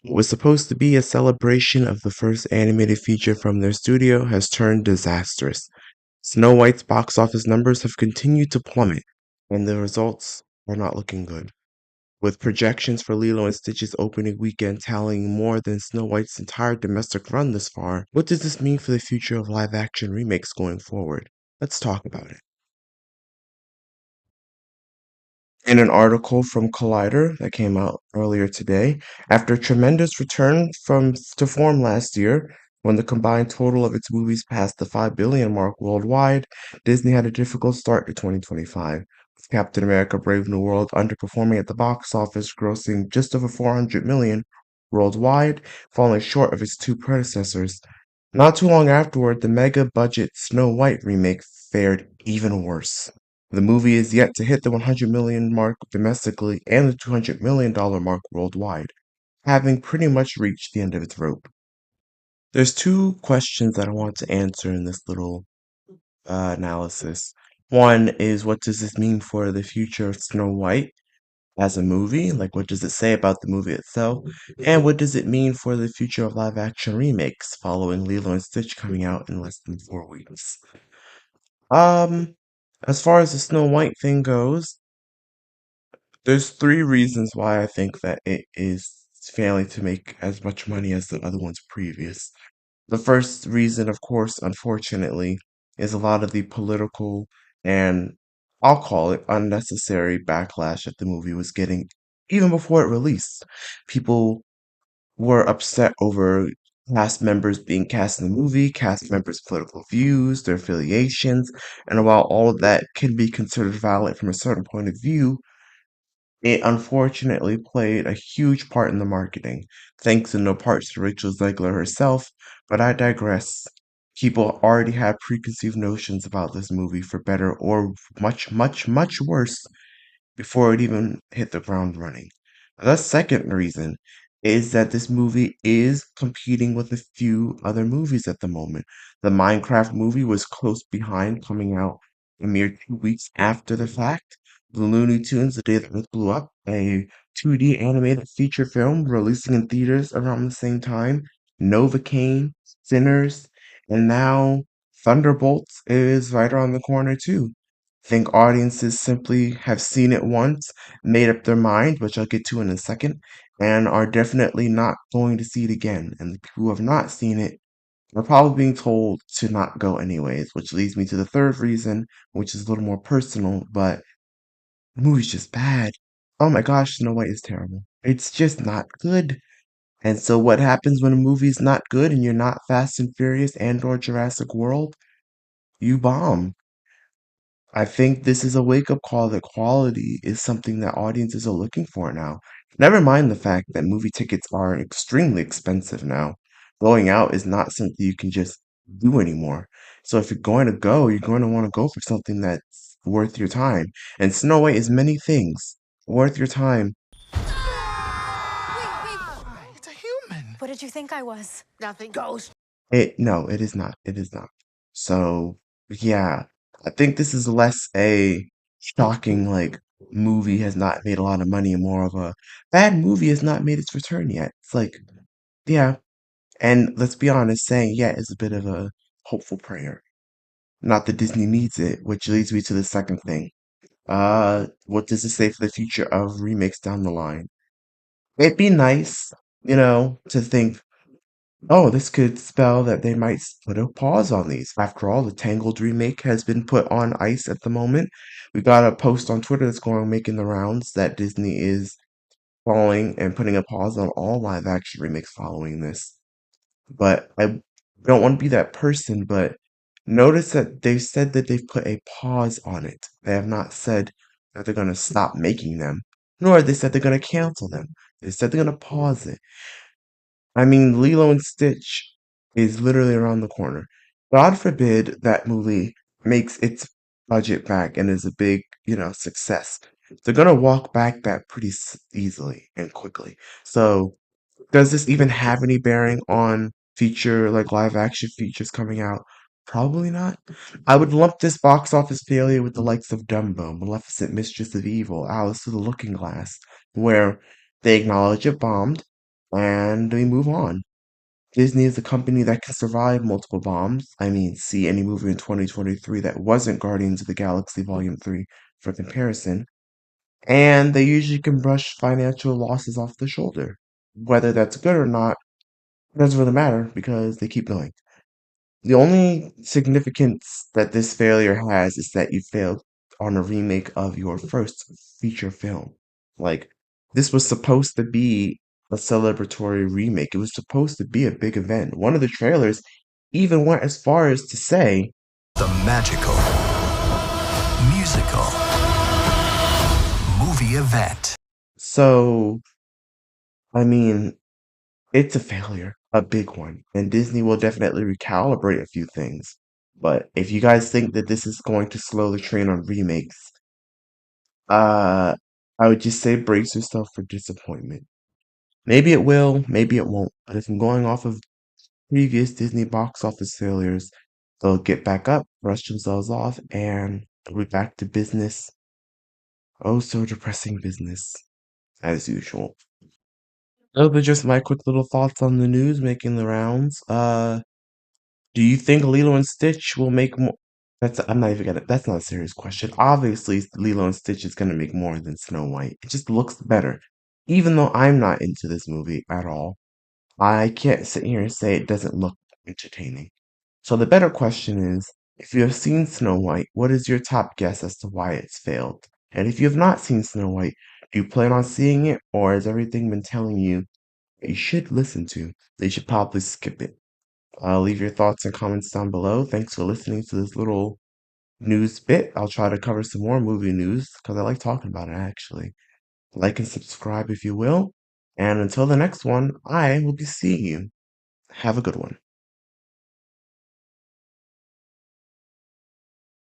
What was supposed to be a celebration of the first animated feature from their studio has turned disastrous. Snow White's box office numbers have continued to plummet, and the results are not looking good. With projections for Lilo and Stitch's opening weekend tallying more than Snow White's entire domestic run this far, what does this mean for the future of live action remakes going forward? Let's talk about it. In an article from Collider that came out earlier today, after a tremendous return to form last year, when the combined total of its movies passed the 5 billion mark worldwide, Disney had a difficult start to 2025, with Captain America Brave New World underperforming at the box office, grossing just over 400 million worldwide, falling short of its two predecessors. Not too long afterward, the mega-budget Snow White remake fared even worse. The movie is yet to hit the 100 million mark domestically and the $200 million mark worldwide, having pretty much reached the end of its rope. There's two questions that I want to answer in this little analysis. One is, what does this mean for the future of Snow White as a movie? Like, what does it say about the movie itself? And what does it mean for the future of live action remakes following Lilo and Stitch coming out in less than 4 weeks? Um, as far as the Snow White thing goes, there's three reasons why I think that it is failing to make as much money as the other ones previous. The first reason, of course, unfortunately, is a lot of the political and I'll call it unnecessary backlash that the movie was getting even before it released. People were upset over cast members being cast in the movie, cast members' political views, their affiliations, and while all of that can be considered valid from a certain point of view, it unfortunately played a huge part in the marketing, thanks in no parts to Rachel Zegler herself, but I digress. People already had preconceived notions about this movie for better or much, much, much worse before it even hit the ground running. The second reason is that this movie is competing with a few other movies at the moment. The Minecraft movie was close behind, coming out a mere 2 weeks after the fact. The Looney Tunes, The Day the Earth Blew Up, a 2D animated feature film releasing in theaters around the same time. Novocaine, Sinners, and now Thunderbolts is right around the corner too. Think audiences simply have seen it once, made up their mind, which I'll get to in a second, and are definitely not going to see it again. And the people who have not seen it are probably being told to not go anyways, which leads me to the third reason, which is a little more personal, but the movie's just bad. Oh my gosh, Snow White is terrible. It's just not good. And so what happens when a movie's not good and you're not Fast and Furious and or Jurassic World? You bomb. I think this is a wake-up call that quality is something that audiences are looking for now. Never mind the fact that movie tickets are extremely expensive now. Going out is not something you can just do anymore. So if you're going to go, you're going to want to go for something that's worth your time. And Snow White is many things worth your time. It's a human. What did you think I was? Nothing. Ghost. No, it is not. It is not. So, yeah, I think this is less a shocking, like, movie has not made a lot of money and more of a bad movie has not made its return yet. It's like, yeah. And let's be honest, saying yeah is a bit of a hopeful prayer. Not that Disney needs it, which leads me to the second thing. What does it say for the future of remakes down the line? It'd be nice, to think, oh, this could spell that they might put a pause on these. After all, the Tangled remake has been put on ice at the moment. We got a post on Twitter that's going making the rounds that Disney is falling and putting a pause on all live action remakes following this. But I don't want to be that person, but notice that they've said that they've put a pause on it. They have not said that they're going to stop making them, nor have they said they're going to cancel them. They said they're going to pause it. I mean, Lilo and Stitch is literally around the corner. God forbid that movie makes its budget back and is a big, success. They're gonna walk back that pretty easily and quickly. So, does this even have any bearing on feature like live action features coming out? Probably not. I would lump this box office failure with the likes of Dumbo, Maleficent, Mistress of Evil, Alice with the Looking Glass, where they acknowledge it bombed and they move on. Disney is a company that can survive multiple bombs. I mean, see any movie in 2023 that wasn't Guardians of the Galaxy Volume 3 for comparison. And they usually can brush financial losses off their shoulder. Whether that's good or not, it doesn't really matter because they keep going. The only significance that this failure has is that you failed on a remake of your first feature film. Like, this was supposed to be a celebratory remake. It was supposed to be a big event. One of the trailers even went as far as to say, The magical, musical, movie event. so, I mean, it's a failure, a big one, and Disney will definitely recalibrate a few things. But if you guys think that this is going to slow the train on remakes, Uh, I would just say brace yourself for disappointment. Maybe it will, maybe it won't. But if I'm going off of previous Disney box office failures, they'll get back up, brush themselves off, and they'll be back to business. Oh, so depressing business, as usual. Those are just my quick little thoughts on the news making the rounds. Do you think Lilo and Stitch will make more? I'm not even gonna. That's not a serious question. Obviously, Lilo and Stitch is gonna make more than Snow White. It just looks better. Even though I'm not into this movie at all, I can't sit here and say it doesn't look entertaining. So the better question is, if you have seen Snow White, what is your top guess as to why it's failed? And if you have not seen Snow White, do you plan on seeing it, or has everything been telling you that you should listen to? That you should probably skip it. Leave your thoughts and comments down below. Thanks for listening to this little news bit. I'll try to cover some more movie news because I like talking about it actually. Like and subscribe if you will. And until the next one, I will be seeing you. Have a good one.